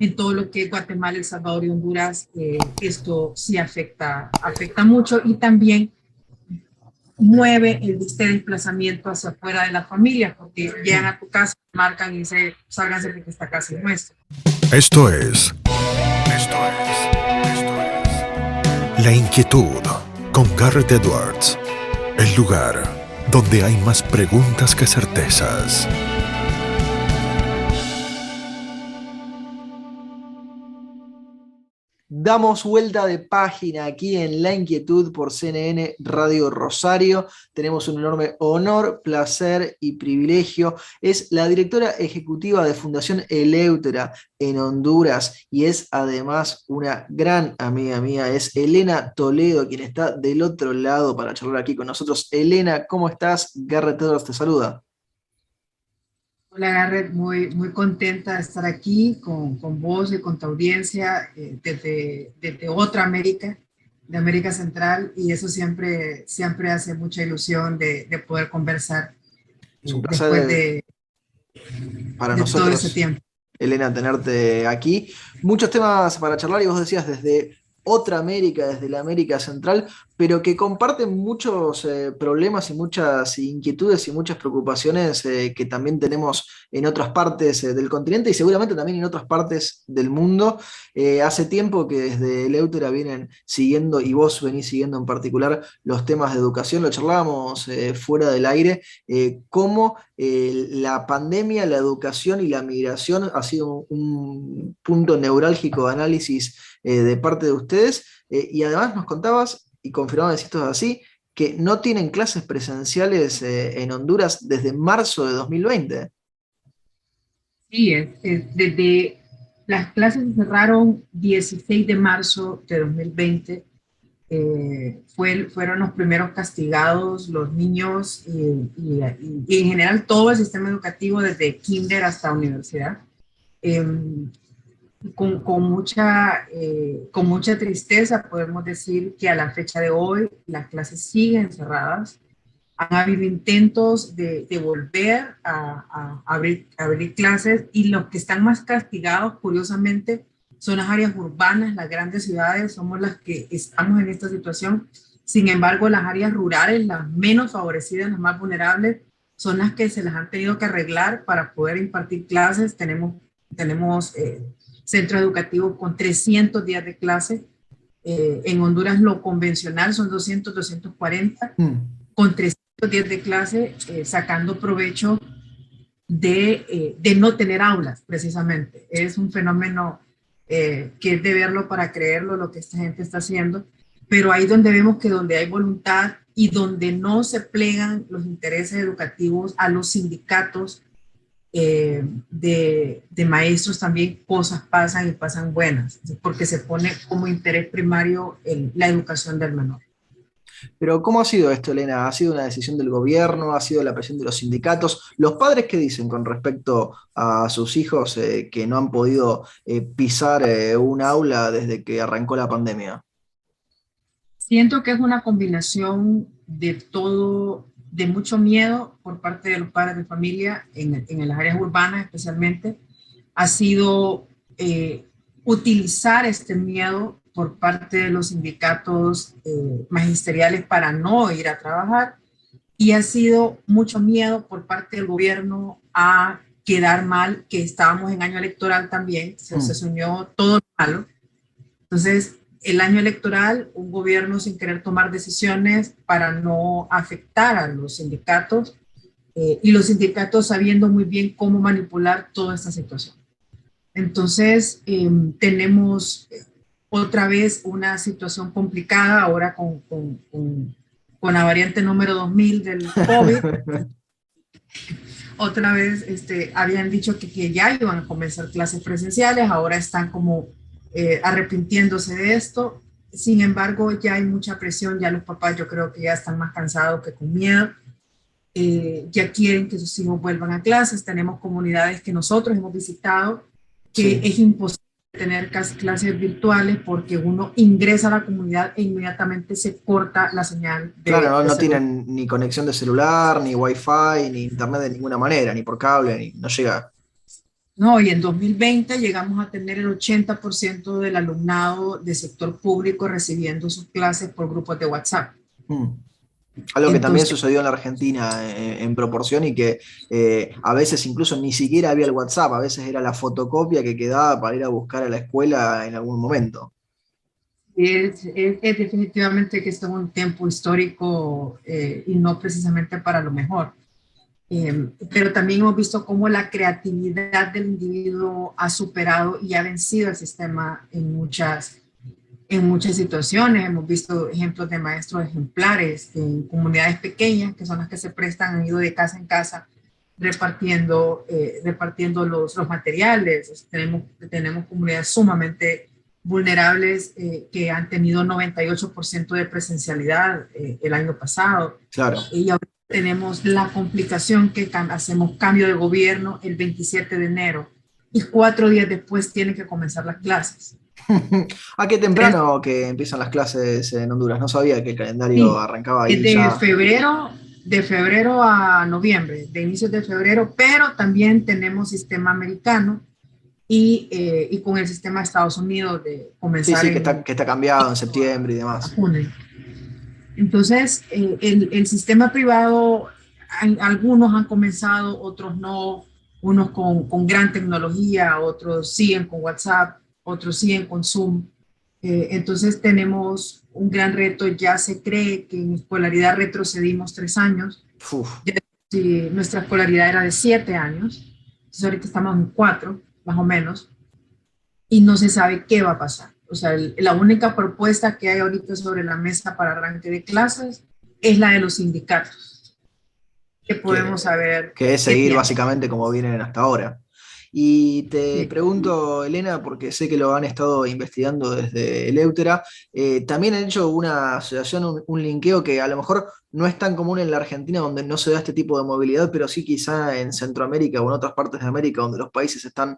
en todo lo que es Guatemala, El Salvador y Honduras, esto sí afecta mucho y también mueve este desplazamiento hacia afuera de la familia, porque llegan a tu casa, marcan y dicen, sálganse porque esta casa es nuestra. Esto es, La Inquietud con Garrett Edwards. El lugar donde hay más preguntas que certezas. Damos vuelta de página aquí en La Inquietud por CNN Radio Rosario. Tenemos un enorme honor, placer y privilegio. Es la directora ejecutiva de Fundación Eleuthera en Honduras y es además una gran amiga mía. Es Elena Toledo, quien está del otro lado para charlar aquí con nosotros. Elena, ¿cómo estás? Garrett Edwards te saluda. Hola Garrett, muy contenta de estar aquí con vos y con tu audiencia desde otra América, de América Central, y eso siempre hace mucha ilusión de poder conversar Es un después placer para de todo ese nosotros, tiempo. Elena, tenerte aquí. Muchos temas para charlar y vos decías desde otra América, desde la América Central, pero que comparten muchos problemas y muchas inquietudes y muchas preocupaciones que también tenemos en otras partes del continente y seguramente también en otras partes del mundo. Hace tiempo que desde Eleuthera vienen siguiendo, y vos venís siguiendo en particular, los temas de educación, lo charlábamos fuera del aire, cómo la pandemia, la educación y la migración ha sido un punto neurálgico de análisis de parte de ustedes, y además nos contabas, y confirmabas si esto es así, que no tienen clases presenciales en Honduras desde marzo de 2020. Sí, desde las clases se cerraron 16 de marzo de 2020. Fueron los primeros castigados, los niños y en general todo el sistema educativo desde kinder hasta universidad. Eh, con mucha tristeza podemos decir que a la fecha de hoy las clases siguen cerradas. Han habido intentos de volver a abrir clases y los que están más castigados, curiosamente, son las áreas urbanas, las grandes ciudades, somos las que estamos en esta situación. Sin embargo, las áreas rurales, las menos favorecidas, las más vulnerables, son las que se las han tenido que arreglar para poder impartir clases. Tenemos centros educativos con 300 días de clase. En Honduras lo convencional son 240, con 300 días de clase, sacando provecho de no tener aulas, precisamente. Es un fenómeno que es de verlo para creerlo lo que esta gente está haciendo, pero ahí donde vemos que donde hay voluntad y donde no se plegan los intereses educativos a los sindicatos de maestros, también cosas pasan y pasan buenas, porque se pone como interés primario la educación del menor. Pero ¿cómo ha sido esto, Elena? ¿Ha sido una decisión del gobierno? ¿Ha sido la presión de los sindicatos? ¿Los padres qué dicen con respecto a sus hijos que no han podido pisar un aula desde que arrancó la pandemia? Siento que es una combinación de todo, de mucho miedo por parte de los padres de familia en las áreas urbanas especialmente. Ha sido utilizar este miedo por parte de los sindicatos magisteriales para no ir a trabajar, y ha sido mucho miedo por parte del gobierno a quedar mal, que estábamos en año electoral también, se unió todo lo malo. Entonces, el año electoral, un gobierno sin querer tomar decisiones para no afectar a los sindicatos, y los sindicatos sabiendo muy bien cómo manipular toda esta situación. Entonces, tenemos otra vez una situación complicada ahora con la variante número 2000 del COVID. Otra vez habían dicho que ya iban a comenzar clases presenciales, ahora están como arrepintiéndose de esto. Sin embargo, ya hay mucha presión, ya los papás yo creo que ya están más cansados que con miedo. Ya quieren que sus hijos vuelvan a clases. Tenemos comunidades que nosotros hemos visitado que Sí. es imposible tener clases virtuales porque uno ingresa a la comunidad e inmediatamente se corta la señal Claro, no, de no celular. tienen ni conexión de celular, ni wifi, ni internet de ninguna manera, ni por cable, no llega. No, y en 2020 llegamos a tener el 80% del alumnado de sector público recibiendo sus clases por grupos de WhatsApp. Mm. Algo que también Entonces, sucedió en la Argentina en proporción y que a veces incluso ni siquiera había el WhatsApp, a veces era la fotocopia que quedaba para ir a buscar a la escuela en algún momento. es definitivamente que esto es un tiempo histórico y no precisamente para lo mejor. Pero también hemos visto cómo la creatividad del individuo ha superado y ha vencido el sistema en muchas situaciones. Hemos visto ejemplos de maestros ejemplares en comunidades pequeñas, que son las que se prestan, han ido de casa en casa repartiendo los materiales. Tenemos comunidades sumamente vulnerables que han tenido 98% de presencialidad el año pasado. Claro. Y ahora tenemos la complicación que hacemos cambio de gobierno el 27 de enero y 4 días después tienen que comenzar las clases. Ah, qué temprano que empiezan las clases en Honduras. No sabía que el calendario Sí, arrancaba es ahí ya. de febrero a noviembre, de inicios de febrero, pero también tenemos sistema americano y con el sistema de Estados Unidos de Sí, comenzar sí, en que está cambiado en septiembre y demás. junio. Entonces, el sistema privado, algunos han comenzado, otros no, unos con gran tecnología, otros siguen con WhatsApp, otros siguen con Zoom. Entonces tenemos un gran reto, ya se cree que en escolaridad retrocedimos 3 años, Uf, ya, si nuestra escolaridad era de 7 años, entonces ahorita estamos en 4, más o menos, y no se sabe qué va a pasar. O sea, la única propuesta que hay ahorita sobre la mesa para arranque de clases es la de los sindicatos, que podemos que, saber que es qué seguir piensan. básicamente como vienen hasta ahora. Y te Sí. pregunto, Elena, porque sé que lo han estado investigando desde Eleutera, también han hecho una asociación, un linkeo que a lo mejor no es tan común en la Argentina, donde no se da este tipo de movilidad, pero sí quizá en Centroamérica o en otras partes de América, donde los países están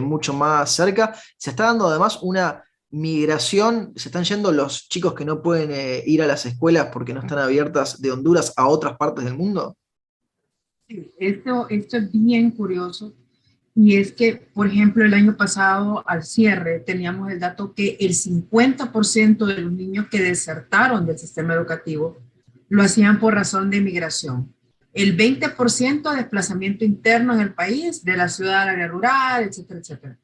mucho más cerca. Se está dando además una migración, se están yendo los chicos que no pueden ir a las escuelas porque no están abiertas de Honduras a otras partes del mundo. Sí, esto es bien curioso y es que, por ejemplo, el año pasado al cierre teníamos el dato que el 50% de los niños que desertaron del sistema educativo lo hacían por razón de migración. El 20% de desplazamiento interno en el país, de la ciudad al área rural, etcétera, etcétera.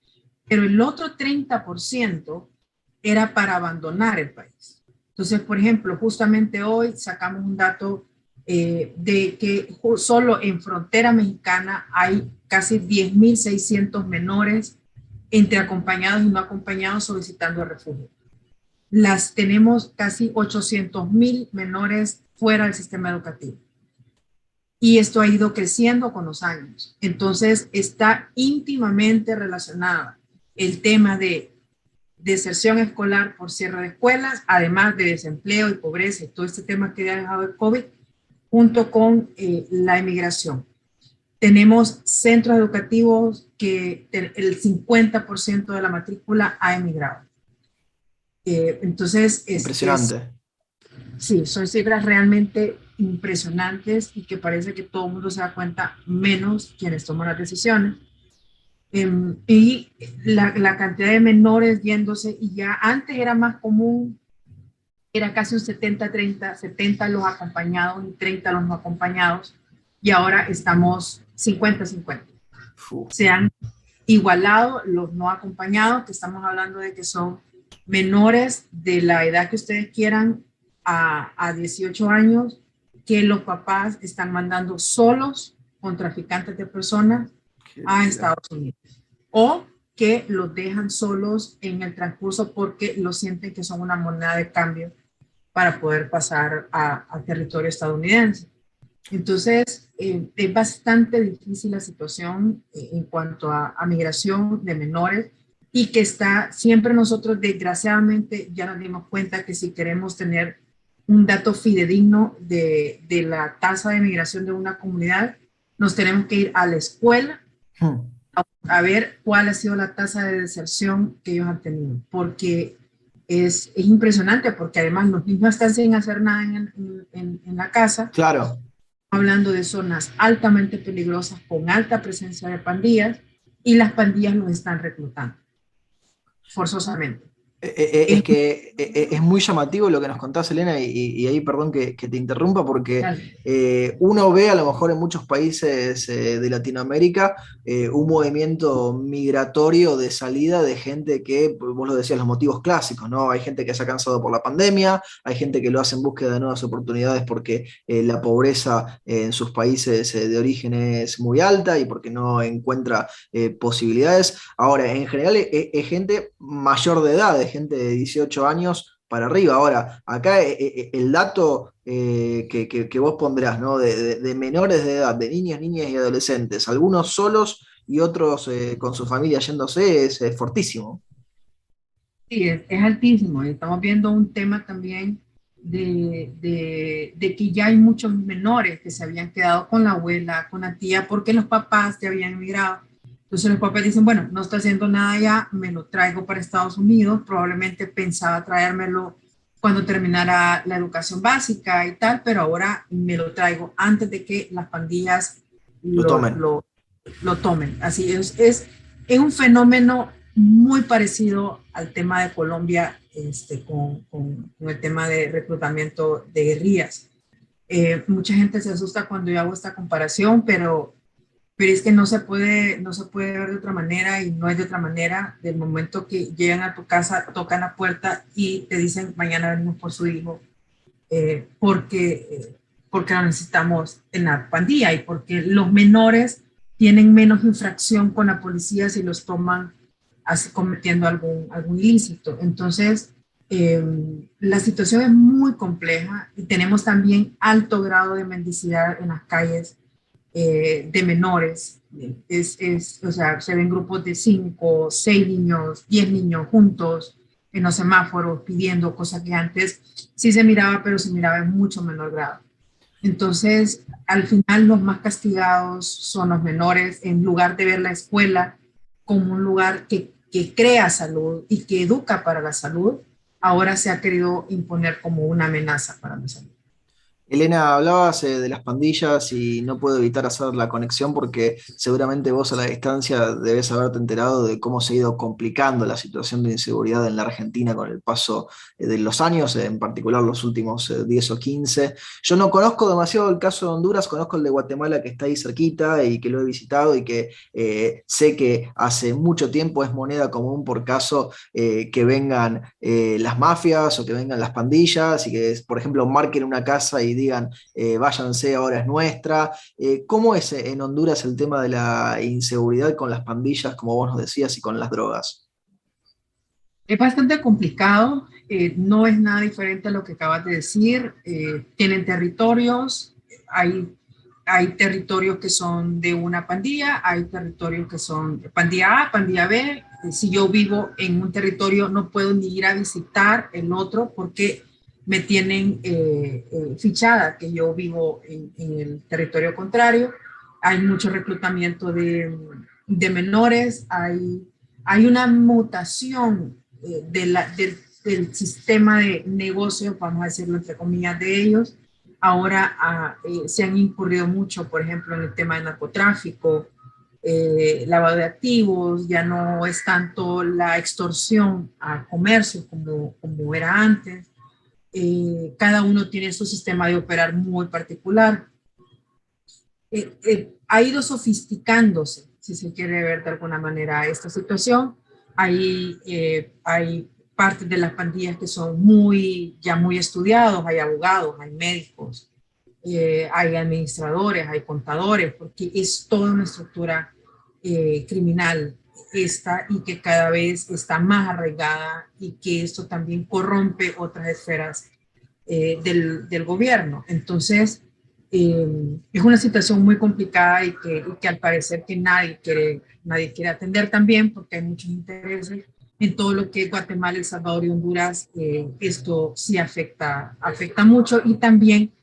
Pero el otro 30% era para abandonar el país. Entonces, por ejemplo, justamente hoy sacamos un dato de que solo en frontera mexicana hay casi 10.600 menores entre acompañados y no acompañados solicitando refugio. Las tenemos casi 800.000 menores fuera del sistema educativo. Y esto ha ido creciendo con los años. Entonces, está íntimamente relacionada el tema de deserción escolar por cierre de escuelas, además de desempleo y pobreza y todo este tema que ha dejado el COVID, junto con la emigración. Tenemos centros educativos que el 50% de la matrícula ha emigrado. Entonces, Impresionante. sí, son cifras realmente impresionantes y que parece que todo el mundo se da cuenta, menos quienes toman las decisiones. Y la cantidad de menores yéndose, y ya antes era más común, era casi un 70-30, 70 los acompañados y 30 los no acompañados, y ahora estamos 50-50. Uf. Se han igualado los no acompañados, que estamos hablando de que son menores de la edad que ustedes quieran a 18 años, que los papás están mandando solos con traficantes de personas a Estados Unidos, o que los dejan solos en el transcurso porque lo sienten que son una moneda de cambio para poder pasar a territorio estadounidense. Entonces, es bastante difícil la situación en cuanto a migración de menores y que está siempre nosotros, desgraciadamente, ya nos dimos cuenta que si queremos tener un dato fidedigno de la tasa de migración de una comunidad, nos tenemos que ir a la escuela a ver cuál ha sido la tasa de deserción que ellos han tenido, porque es impresionante, porque además los niños están sin hacer nada en la casa, Claro. hablando de zonas altamente peligrosas con alta presencia de pandillas, y las pandillas los están reclutando, forzosamente. Es que es muy llamativo lo que nos contás, Elena, y ahí perdón que te interrumpa, porque uno ve a lo mejor en muchos países de Latinoamérica un movimiento migratorio de salida de gente que, vos lo decías, los motivos clásicos, ¿no? Hay gente que se ha cansado por la pandemia, hay gente que lo hace en búsqueda de nuevas oportunidades porque la pobreza en sus países de origen es muy alta y porque no encuentra posibilidades. Ahora, en general es gente mayor de edad, es gente de 18 años para arriba. Ahora, acá el dato que vos pondrás, ¿no? De menores de edad, de niños, niñas y adolescentes, algunos solos y otros con su familia yéndose, es fortísimo. Sí, es altísimo. Estamos viendo un tema también de que ya hay muchos menores que se habían quedado con la abuela, con la tía, porque los papás ya habían emigrado. Entonces los papás dicen, bueno, no está haciendo nada ya, me lo traigo para Estados Unidos. Probablemente pensaba traérmelo cuando terminara la educación básica y tal, pero ahora me lo traigo antes de que las pandillas Lo lo, tomen. lo, lo tomen. Así es un fenómeno muy parecido al tema de Colombia con el tema de reclutamiento de guerrillas. Mucha gente se asusta cuando yo hago esta comparación, pero es que no se puede ver de otra manera y no es de otra manera del momento que llegan a tu casa, tocan la puerta y te dicen mañana venimos por su hijo, porque lo necesitamos en la pandilla y porque los menores tienen menos infracción con la policía si los toman así cometiendo algún ilícito. Entonces, la situación es muy compleja y tenemos también alto grado de mendicidad en las calles de menores. O sea, se ven grupos de 5, 6 niños, 10 niños juntos en los semáforos pidiendo cosas que antes sí se miraba, pero se miraba en mucho menor grado. Entonces, al final los más castigados son los menores, en lugar de ver la escuela como un lugar que crea salud y que educa para la salud, ahora se ha querido imponer como una amenaza para la salud. Elena, hablabas de las pandillas y no puedo evitar hacer la conexión porque seguramente vos a la distancia debes haberte enterado de cómo se ha ido complicando la situación de inseguridad en la Argentina con el paso de los años, en particular los últimos 10 o 15. Yo no conozco demasiado el caso de Honduras, conozco el de Guatemala que está ahí cerquita y que lo he visitado y que sé que hace mucho tiempo es moneda común por caso que vengan las mafias o que vengan las pandillas y que, por ejemplo, marquen una casa y digan, váyanse, ahora es nuestra. ¿Cómo es en Honduras el tema de la inseguridad con las pandillas, como vos nos decías, y con las drogas? Es bastante complicado, no es nada diferente a lo que acabas de decir. Tienen territorios, hay territorios que son de una pandilla, hay territorios que son pandilla A, pandilla B. Si yo vivo en un territorio, no puedo ni ir a visitar el otro porque me tienen fichada que yo vivo en el territorio contrario. Hay mucho reclutamiento de menores, hay una mutación del sistema de negocios, vamos a decirlo entre comillas, de ellos. Ahora se han incurrido mucho, por ejemplo, en el tema de narcotráfico, lavado de activos, ya no es tanto la extorsión a comercio como era antes. Cada uno tiene su sistema de operar muy particular. Ha ido sofisticándose, si se quiere ver de alguna manera esta situación. Hay partes de las pandillas que son ya muy estudiados, hay abogados, hay médicos, hay administradores, hay contadores, porque es toda una estructura criminal esta y que cada vez está más arraigada y que esto también corrompe otras esferas del gobierno. Entonces, es una situación muy complicada y que al parecer que nadie quiere atender también porque hay muchos intereses en todo lo que es Guatemala, El Salvador y Honduras. Esto sí afecta mucho y también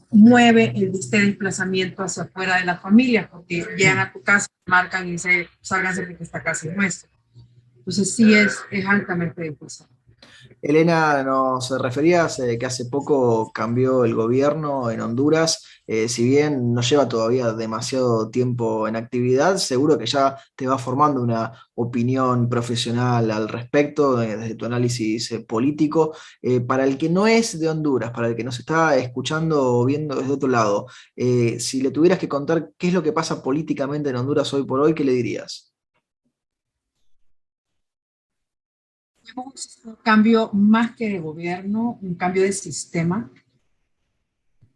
mueve este desplazamiento hacia afuera de las familias porque llegan a tu casa, marcan y dicen, sálganse porque esta casa es nuestra. Entonces sí es altamente difícil. Elena, nos referías que hace poco cambió el gobierno en Honduras. Si bien no lleva todavía demasiado tiempo en actividad, seguro que ya te va formando una opinión profesional al respecto, desde tu análisis político. Para el que no es de Honduras, para el que nos está escuchando o viendo desde otro lado, si le tuvieras que contar qué es lo que pasa políticamente en Honduras hoy por hoy, ¿qué le dirías? Tenemos un cambio más que de gobierno, un cambio de sistema,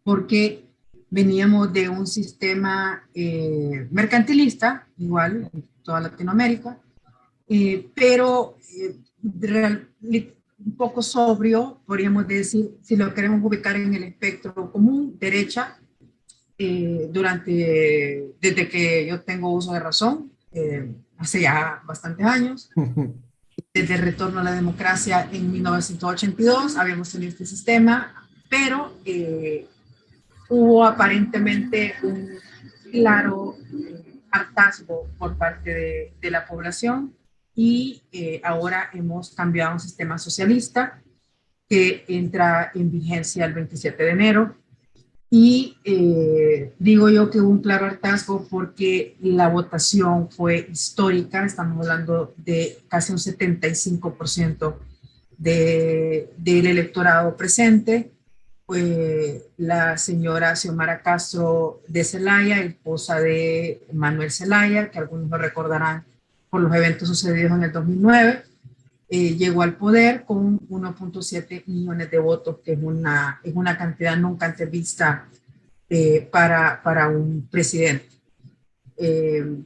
porque veníamos de un sistema mercantilista, igual en toda Latinoamérica, pero un poco sobrio, podríamos decir, si lo queremos ubicar en el espectro común, derecha, desde que yo tengo uso de razón, hace ya bastantes años. Desde el retorno a la democracia en 1982 habíamos tenido este sistema, pero hubo aparentemente un claro hartazgo por parte de la población y ahora hemos cambiado a un sistema socialista que entra en vigencia el 27 de enero. Y digo yo que hubo un claro hartazgo porque la votación fue histórica, estamos hablando de casi un 75% del electorado presente. La señora Xiomara Castro de Zelaya, esposa de Manuel Zelaya, que algunos lo recordarán por los eventos sucedidos en el 2009, llegó al poder con 1.7 millones de votos, que es una cantidad nunca antes vista para un presidente.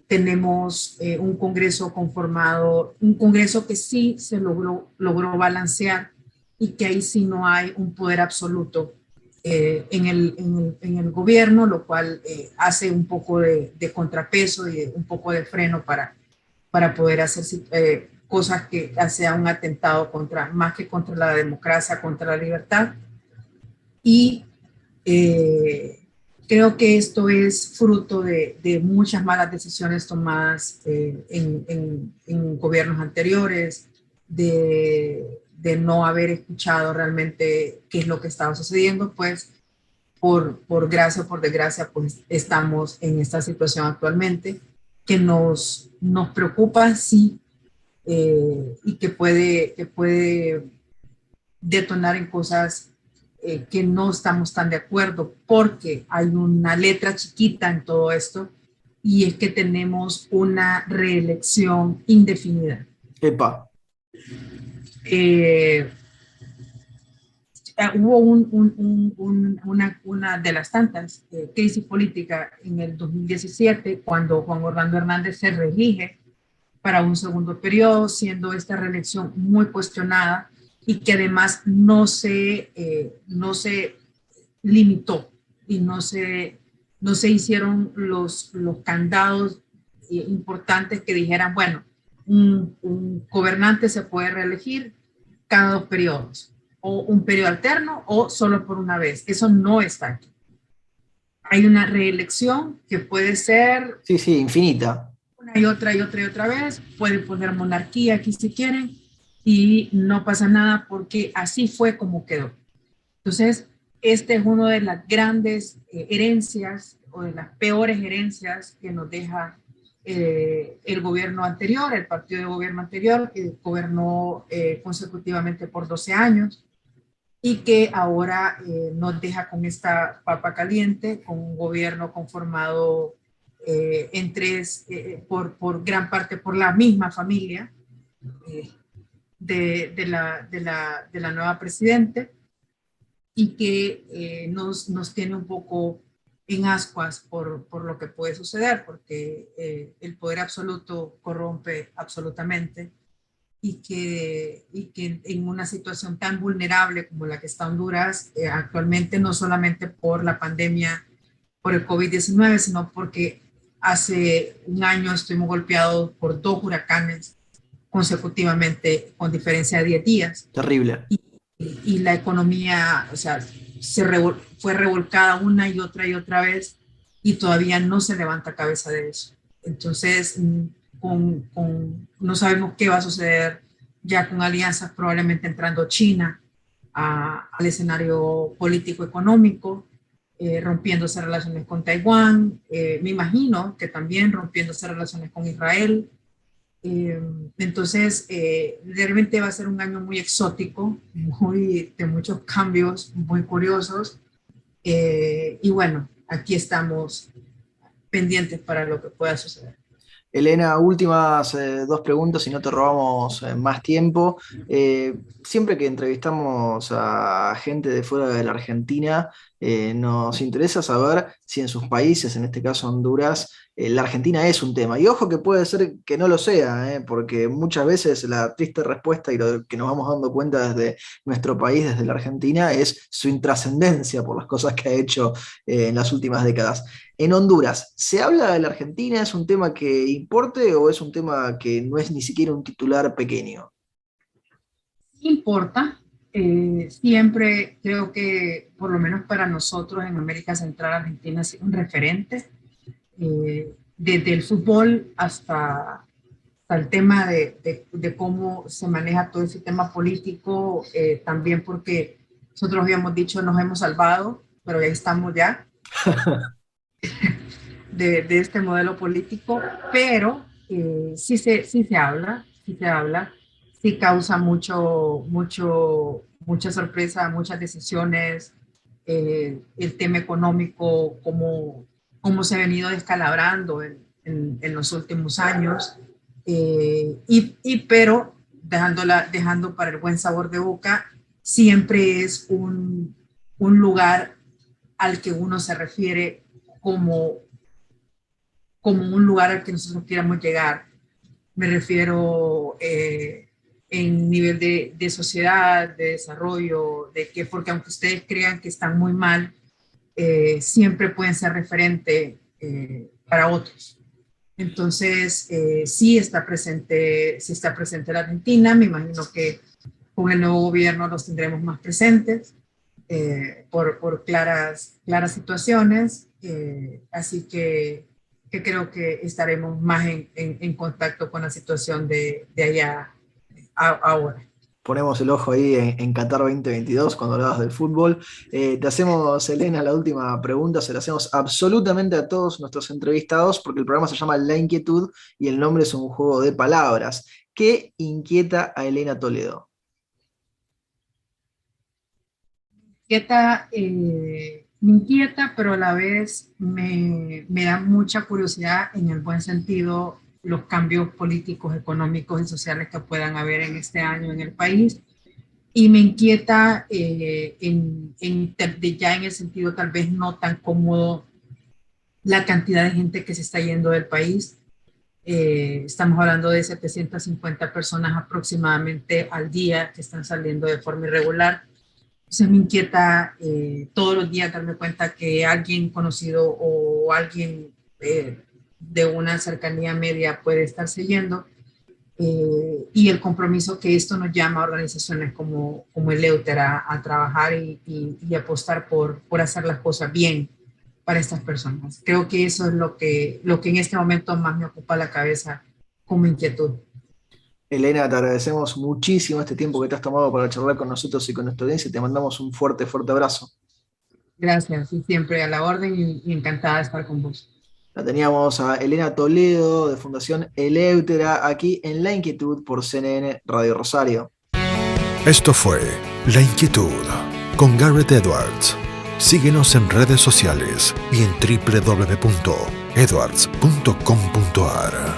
Tenemos un Congreso conformado, un Congreso que sí se logró balancear y que ahí sí no hay un poder absoluto en el gobierno, lo cual hace un poco de contrapeso y un poco de freno para poder hacer cosas que sea un atentado más que contra la democracia, contra la libertad. Y creo que esto es fruto de muchas malas decisiones tomadas en gobiernos anteriores, de no haber escuchado realmente qué es lo que estaba sucediendo, pues por gracia o por desgracia, pues estamos en esta situación actualmente que nos preocupa, sí, y que puede detonar en cosas que no estamos tan de acuerdo, porque hay una letra chiquita en todo esto, y es que tenemos una reelección indefinida. Epa. Hubo una de las tantas crisis políticas en el 2017, cuando Juan Orlando Hernández se reelige para un segundo periodo, siendo esta reelección muy cuestionada y que además no se limitó y no se hicieron los candados importantes que dijeran, bueno, un gobernante se puede reelegir cada 2 periodos, o un periodo alterno, o solo por una vez. Eso no está aquí. Hay una reelección que puede ser... Sí, sí, infinita. Una y otra y otra y otra vez. Pueden poner monarquía aquí si quieren y no pasa nada porque así fue como quedó. Entonces, este es uno de las grandes herencias o de las peores herencias que nos deja el gobierno anterior, el partido de gobierno anterior, que gobernó consecutivamente por 12 años y que ahora nos deja con esta papa caliente, con un gobierno conformado por gran parte por la misma familia de la nueva presidente, y que nos tiene un poco en ascuas por lo que puede suceder, porque el poder absoluto corrompe absolutamente, y que en una situación tan vulnerable como la que está Honduras actualmente, no solamente por la pandemia, por el COVID-19, sino porque hace un año estuvimos golpeados por 2 huracanes consecutivamente con diferencia de 10 días. Terrible. Y la economía, o sea, fue revolcada una y otra vez y todavía no se levanta cabeza de eso. Entonces, no sabemos qué va a suceder ya con alianzas probablemente entrando China al escenario político-económico, rompiéndose relaciones con Taiwán, me imagino que también rompiéndose relaciones con Israel. Entonces, realmente va a ser un año muy exótico, de muchos cambios muy curiosos. Y bueno, aquí estamos pendientes para lo que pueda suceder. Elena, últimas dos preguntas y no te robamos más tiempo. Siempre que entrevistamos a gente de fuera de la Argentina, nos interesa saber si en sus países, en este caso Honduras, la Argentina es un tema. Y ojo que puede ser que no lo sea, porque muchas veces la triste respuesta y lo que nos vamos dando cuenta desde nuestro país, desde la Argentina, es su intrascendencia por las cosas que ha hecho en las últimas décadas. En Honduras, ¿se habla de la Argentina? ¿Es un tema que importe o es un tema que no es ni siquiera un titular pequeño? Importa. Siempre creo que, por lo menos para nosotros en América Central, Argentina ha sido un referente. Desde el fútbol hasta el tema de cómo se maneja todo ese tema político, también porque nosotros habíamos dicho nos hemos salvado, pero ya estamos ya de este modelo político, pero sí se habla, sí causa mucha sorpresa, muchas decisiones, el tema económico, cómo se ha venido descalabrando en los últimos años, pero dejando para el buen sabor de boca, siempre es un lugar al que uno se refiere como un lugar al que nosotros queramos llegar. Me refiero en nivel de sociedad, de desarrollo, porque aunque ustedes crean que están muy mal, siempre pueden ser referente para otros. Entonces, sí está presente la Argentina. Me imagino que con el nuevo gobierno los tendremos más presentes por claras situaciones. Así que creo que estaremos más en contacto con la situación de allá ahora. Ponemos el ojo ahí en Qatar 2022 cuando hablabas del fútbol. Te hacemos, Elena, la última pregunta, se la hacemos absolutamente a todos nuestros entrevistados porque el programa se llama La Inquietud y el nombre es un juego de palabras. ¿Qué inquieta a Elena Toledo? Me inquieta, pero a la vez me da mucha curiosidad en el buen sentido los cambios políticos, económicos y sociales que puedan haber en este año en el país. Y me inquieta ya en el sentido tal vez no tan cómodo la cantidad de gente que se está yendo del país. Estamos hablando de 750 personas aproximadamente al día que están saliendo de forma irregular. Entonces me inquieta todos los días darme cuenta que alguien conocido o alguien de una cercanía media puede estarse yendo, y el compromiso que esto nos llama a organizaciones como Eleutera a trabajar y apostar por hacer las cosas bien para estas personas. Creo que eso es lo que en este momento más me ocupa la cabeza como inquietud. Elena, te agradecemos muchísimo este tiempo que te has tomado para charlar con nosotros y con nuestra audiencia y te mandamos un fuerte abrazo. Gracias, y siempre a la orden y encantada de estar con vos. La teníamos a Elena Toledo de Fundación Eleutera aquí en La Inquietud por CNN Radio Rosario. Esto fue La Inquietud con Garrett Edwards. Síguenos en redes sociales y en www.edwards.com.ar.